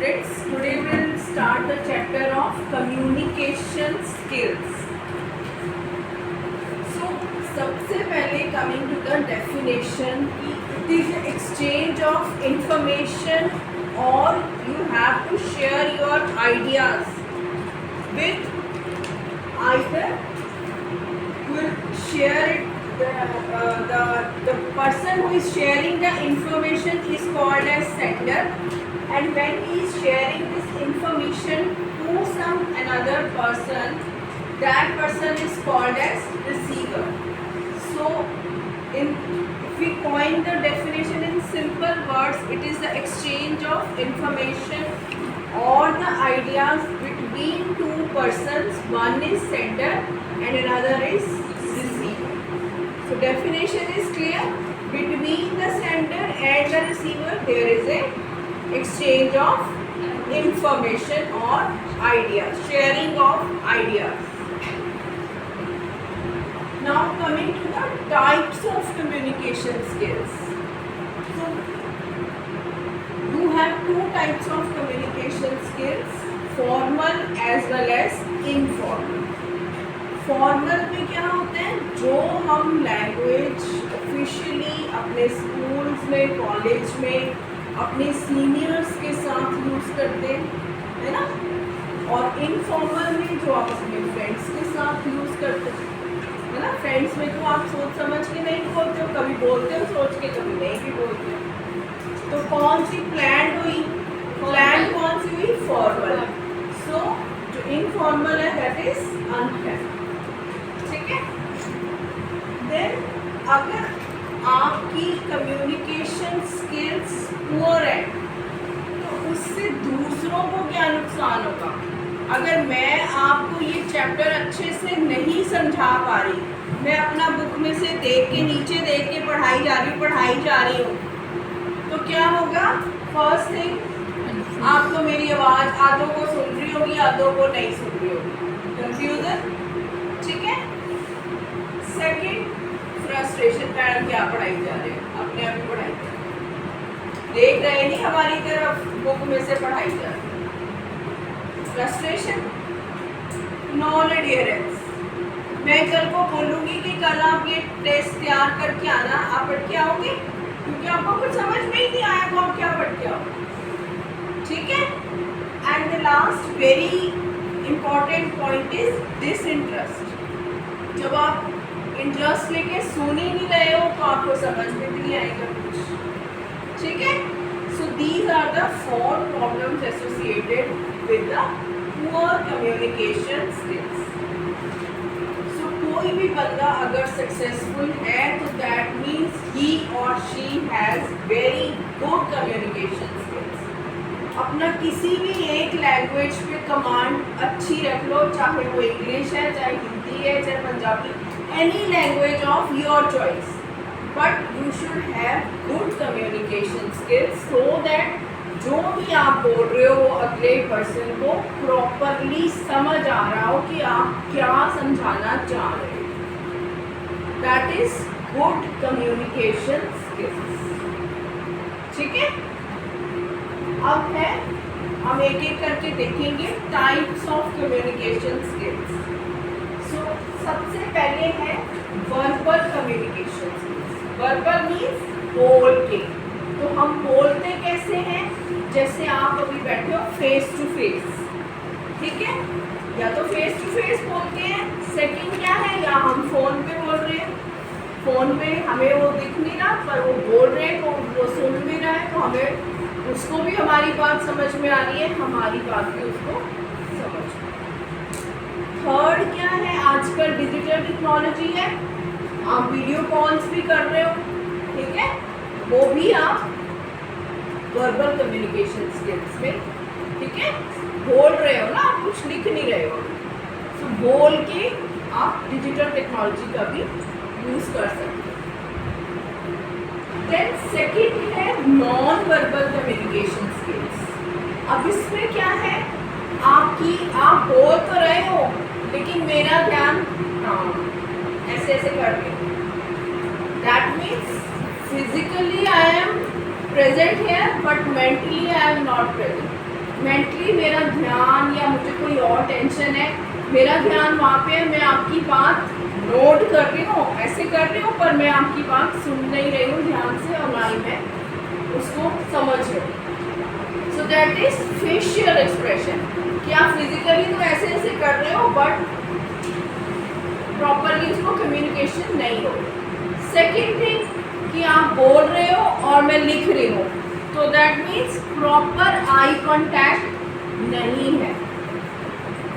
students, today we'll start the chapter of communication skills. So सबसे पहले coming to the definition, it is an exchange of information or you have to share your ideas with either will share it. The person who is sharing the information is called as sender, and when he is sharing this information to some another person, that person is called as receiver. So if we coin the definition in simple words, it is the exchange of information or the ideas between two persons. One is sender and another is receiver. So definition is clear. Between the sender and the receiver there is a exchange of information or ideas, sharing of ideas. Now coming to the types of communication skills. So you have two types of communication skills, formal as well as informal. Formal में क्या होता है, जो हम language officially अपने schools में, college में, अपने सीनियर्स के साथ यूज़ करते हैं ना, और इनफॉर्मल में जो आप अपने फ्रेंड्स के साथ यूज़ करते हैं ना. फ्रेंड्स में तो आप सोच समझ के नहीं बोलते हो, कभी बोलते हो सोच के, कभी नहीं भी बोलते हो. तो कौन सी प्लान हुई, प्लान कौन सी हुई, फॉर्मल. सो जो इनफॉर्मल है दैट इज अनप्लान. ठीक है. देन अगर आपकी कम्युनिकेशन स्किल्स पुअर है तो उससे दूसरों को क्या नुकसान होगा. अगर मैं आपको ये चैप्टर अच्छे से नहीं समझा पा रही, मैं अपना बुक में से देख के, नीचे देख के पढ़ाई जा रही हूँ, तो क्या होगा. फर्स्ट थिंग, आप तो मेरी आवाज़ आधों को सुन रही होगी, आधों को नहीं सुन रही होगी, कंफ्यूजन. ठीक है. Second, frustration. मैडम क्या पढ़ाई जा रहे हैं, अपने आप ही पढ़ाई जा रहे हैं, देख रहे नहीं हमारी तरफ, बुक में से पढ़ाई जा रही है. फ्रस्ट्रेशन. Non adherence. मैं कल को बोलूँगी कि कल आप ये टेस्ट तैयार करके आना, आप पढ़ के आओगे, क्योंकि आपको कुछ समझ में ही नहीं आया तो आप क्या पढ़ के आओगे. ठीक है. And the last very important point is disinterest. जब आप इंटरेस्ट लेके सुन ही नहीं रहे हो तो आपको समझ में भी नहीं आएगा कुछ. ठीक है. So these are the 4 problems associated with the poor communication skills. So कोई भी बंदा अगर सक्सेसफुल है तो दैट मीन्स ही और she has very good communication skills. अपना किसी भी एक लैंग्वेज पे कमांड अच्छी रख लो, चाहे वो इंग्लिश है, चाहे हिंदी है, चाहे Punjabi, any language of your choice, but you should have good communication skills so that जो भी आप बोल रहे हो वो अगले पर्सन को प्रॉपरली समझ आ रहा हो कि आप क्या समझाना चाह रहे हो. That is good communication skills. ठीक है. अब है, हम एक एक करके देखेंगे टाइप्स ऑफ कम्युनिकेशन स्किल्स. सो सबसे पहले है verbal communication skills. Verbal means बोल के. तो हम बोलते कैसे हैं, जैसे आप अभी बैठे हो फेस टू फेस. ठीक है. या तो फेस टू फेस बोलते हैं. सेकंड क्या है, या हम फोन पे बोल रहे हैं, फोन पे हमें वो दिख नहीं रहा पर वो बोल रहे हैं, वो सुन भी रहा है, तो हमें उसको भी हमारी बात समझ में आ रही है, हमारी बात भी उसको समझ में. थर्ड क्या है, आजकल डिजिटल टेक्नोलॉजी है, आप वीडियो कॉल्स भी कर रहे हो. ठीक है. वो भी आप वर्बल कम्युनिकेशन स्किल्स में. ठीक है. बोल रहे हो ना, आप कुछ लिख नहीं रहे हो, तो बोल के आप डिजिटल टेक्नोलॉजी का भी यूज़ कर सकते हो. देन सेकंड है नॉन वर्बल कम्युनिकेशन स्किल्स. अब इसमें क्या है, आप बोल तो रहे हो लेकिन मेरा ध्यान ऐसे ऐसे कर रहे हो. That means physically I am present here but mentally I am not present. Mentally मेरा ध्यान या मुझे कोई और टेंशन है, मेरा ध्यान वहाँ पे है, मैं आपकी बात नोट कर रही हूँ, ऐसे कर रही हूँ, पर मैं आपकी बात सुन नहीं रही हूँ ध्यान से, और ना ही मैं उसको समझ रही हूँ। सो दैट इज फेशियल एक्सप्रेशन, कि आप फिजिकली तो ऐसे ऐसे कर रहे हो बट प्रॉपरली उसको कम्युनिकेशन नहीं हो। सेकेंड थिंग, कि आप बोल रहे हो और मैं लिख रही हूँ, तो that means proper eye contact नहीं है।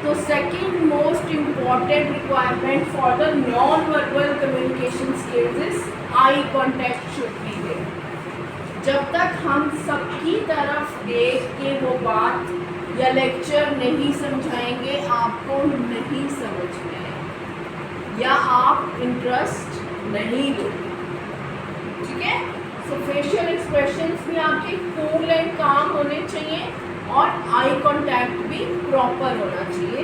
तो second most important requirement for the non verbal communication skills is eye contact should be there. जब तक हम सबकी तरफ देख के वो बात या लेक्चर नहीं समझाएंगे, आपको नहीं समझ में आएगा या आप इंटरेस्ट नहीं दोगे। ठीक है, सो फेशियल एक्सप्रेशंस भी आपके कूल एंड काम होने चाहिए और आई कांटेक्ट भी प्रॉपर होना चाहिए।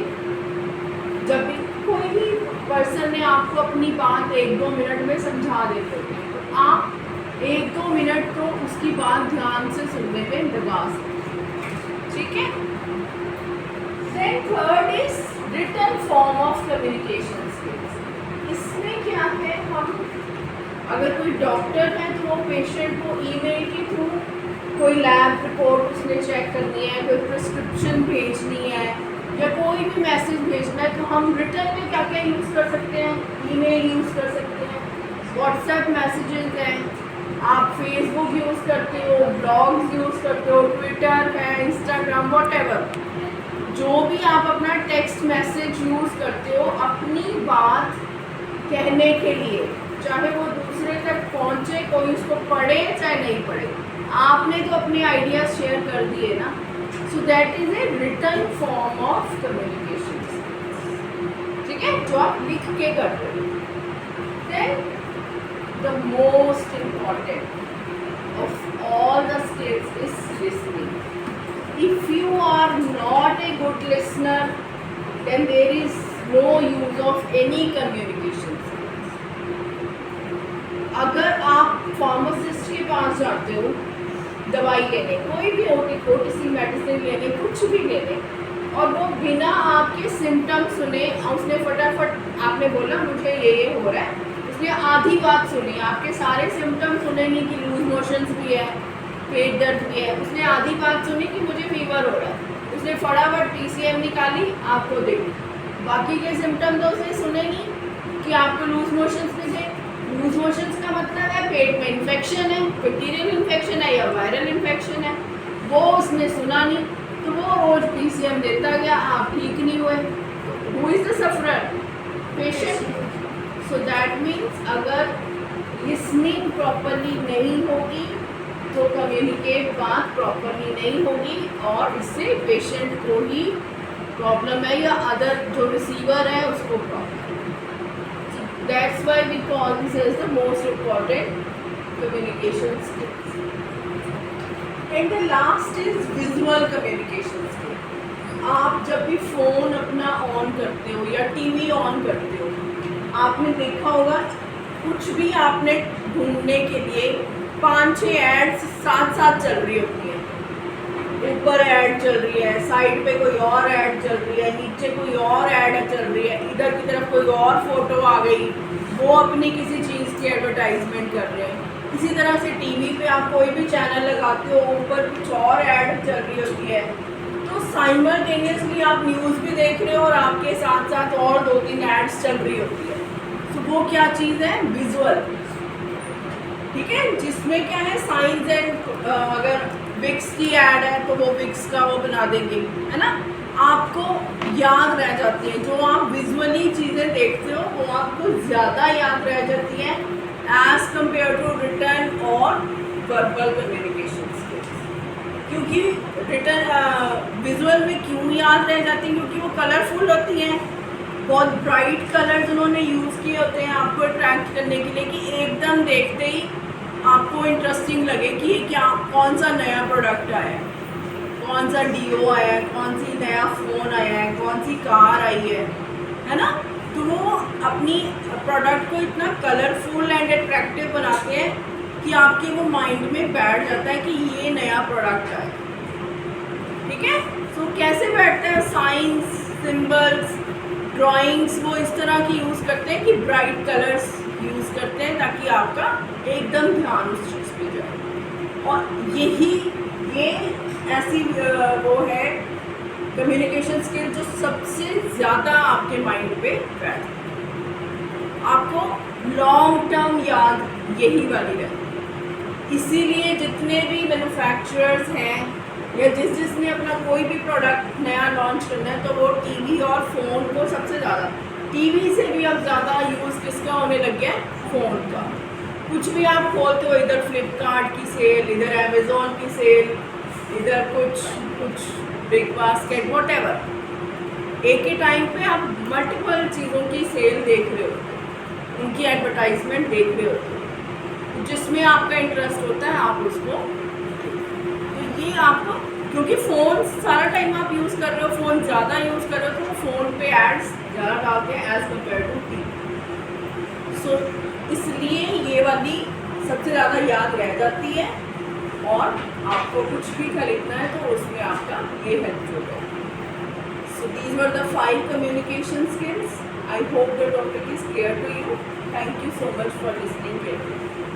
जब भी कोई भी पर्सन ने आपको अपनी बात 1-2 मिनट में समझा देते हैं, तो आप 1-2 मिनट तो उसकी बात ध्यान से सुनने पे लगा सकते हैं। ठीक है, then third is written form of communication skills. इसमें क्या है, हम अगर कोई डॉक्टर है तो वो पेशेंट को ईमेल के थ्रू कोई लैब रिपोर्ट उसने चेक करनी है, कोई प्रिस्क्रिप्शन भेजनी है या कोई भी मैसेज भेजना है, तो हम रिटर्न में क्या क्या यूज़ कर सकते हैं, ईमेल यूज़ कर सकते हैं, व्हाट्सएप मैसेजेस हैं, आप फेसबुक यूज़ करते हो, ब्लॉग्स यूज़ करते हो, ट्विटर है, इंस्टाग्राम, वॉटेवर, जो भी आप अपना टेक्स्ट मैसेज यूज़ करते हो अपनी बात कहने के लिए, चाहे वो दूसरे तक पहुंचे, कोई उसको पढ़े चाहे नहीं पढ़े, आपने तो अपने आइडियाज शेयर कर दिए ना। So that is a written form of communication. ठीक है, जो आप लिख के करते हो। Then the most important of all the skills is listening. If you are not a good listener, then there is no use of any communication. अगर आप फार्मासिस्ट के पास जाते हो दवाई लेने, कोई भी ओटीसी मेडिसिन लेने, कुछ भी लेने, और वो बिना आपके सिम्टम्स सुने, उसने फटाफट आपने बोला मुझे ये हो रहा है, उसने आधी बात सुनी, आपके सारे सिम्टम्स सुने नहीं कि लूज मोशंस भी है, पेट दर्द भी है, उसने आधी बात सुनी कि मुझे फीवर हो रहा है, उसने फटाफट पीसीएम निकाली, आपको दे दी, बाकी के सिम्टम तो उसने सुने नहीं कि आपको लूज मोशंस में थे। लूज मोशंस का मतलब है पेट में इन्फेक्शन है, बैक्टीरियल इन्फेक्शन है या वायरल इन्फेक्शन है, वो उसने सुना नहीं, तो वो रोज पीसीएम देता गया, आप ठीक नहीं हुए। Who is the sufferer? Patient. So that means अगर लिसनिंग प्रॉपरली नहीं होगी तो कम्युनिकेट बात प्रॉपरली नहीं होगी, और इससे पेशेंट को ही प्रॉब्लम है या अदर जो रिसीवर है उसको problem. That's why we call this as the most important communication skills. And the last is visual communication skill. आप जब भी फ़ोन अपना ऑन करते हो या टीवी ऑन करते हो, आपने देखा होगा कुछ भी आपने ढूंढने के लिए 5-6 एड्स साथ साथ चल रही होती हैं। ऊपर ऐड चल रही है, साइड पे कोई और ऐड चल रही है, नीचे कोई और ऐड चल रही है, इधर की तरफ कोई और फोटो आ गई, वो अपनी किसी चीज़ की एडवर्टाइजमेंट कर रहे हैं। इसी तरह से टीवी पे आप कोई भी चैनल लगाते हो, ऊपर कुछ और ऐड चल रही होती है, तो साइमल्टेनियसली आप न्यूज़ भी देख रहे हो और आपके साथ साथ और 2-3 एड्स चल रही होती है। तो वो क्या चीज़ है? विजुअल। ठीक है, जिसमें क्या है, साइंस एंड अगर विक्स की ऐड है तो वो विक्स का वो बना देंगे, है ना, आपको याद रह जाती है। जो आप विजुअली चीज़ें देखते हो वो आपको ज़्यादा याद रह जाती हैं एज कम्पेयर टू रिटन और वर्बल कम्युनिकेशन स्किल्स। क्योंकि रिटन विजुअल में क्यों याद रह जाती हैं? क्योंकि वो कलरफुल होती हैं, बहुत ब्राइट कलर्स उन्होंने यूज़ किए होते हैं आपको अट्रैक्ट करने के लिए, कि एकदम देखते ही आपको इंटरेस्टिंग लगे कि ये क्या, कौन सा नया प्रोडक्ट आया है, कौन सा डीओ आया है, कौन सी नया फ़ोन आया है, कौन सी कार आई है ना। तो वो अपनी प्रोडक्ट को इतना कलरफुल एंड अट्रैक्टिव बनाते हैं कि आपके वो माइंड में बैठ जाता है कि ये नया प्रोडक्ट आया। ठीक है। सो कैसे बैठते हैं, साइंस, सिंबल्स, ड्राइंग्स वो इस तरह की यूज़ करते हैं कि ब्राइट कलर्स यूज़ करते हैं ताकि आपका एकदम ध्यान उस चीज़ पे जाए। और ये ऐसी वो है कम्युनिकेशन स्किल जो सबसे ज़्यादा आपके माइंड पे बैठती है, आपको लॉन्ग टर्म याद यही वाली रहती। इसीलिए जितने भी मैन्युफैक्चरर्स हैं या जिसने अपना कोई भी प्रोडक्ट नया लॉन्च करना है तो वो टीवी और फ़ोन को सबसे ज़्यादा, टीवी से भी अब ज़्यादा यूज़ किसका होने लग गया है, फ़ोन का। कुछ भी आप खोलते हो, इधर फ्लिपकार्ट की सेल, इधर अमेज़ोन की सेल, इधर कुछ बिग बास्केट, व्हाटएवर, एक ही टाइम पे आप मल्टीपल चीज़ों की सेल देख रहे हो, उनकी एडवर्टाइजमेंट देख रहे हो, जिसमें आपका इंटरेस्ट होता है आप उसको, तो ये आपको, क्योंकि फ़ोन सारा टाइम आप यूज़ कर रहे हो, फ़ोन ज़्यादा यूज़ कर रहे हो तो फ़ोन पे एड्स ज़्यादा डालते हैं एज़ कम्पेयर टू टीवी। सो इसलिए ये वाली सबसे ज़्यादा याद रह जाती है और आपको कुछ भी खरीदना है तो उसमें आपका ये हेल्प होगा। So these were the 5 communication skills. I hope the topic is clear to you. Thank you so much for listening.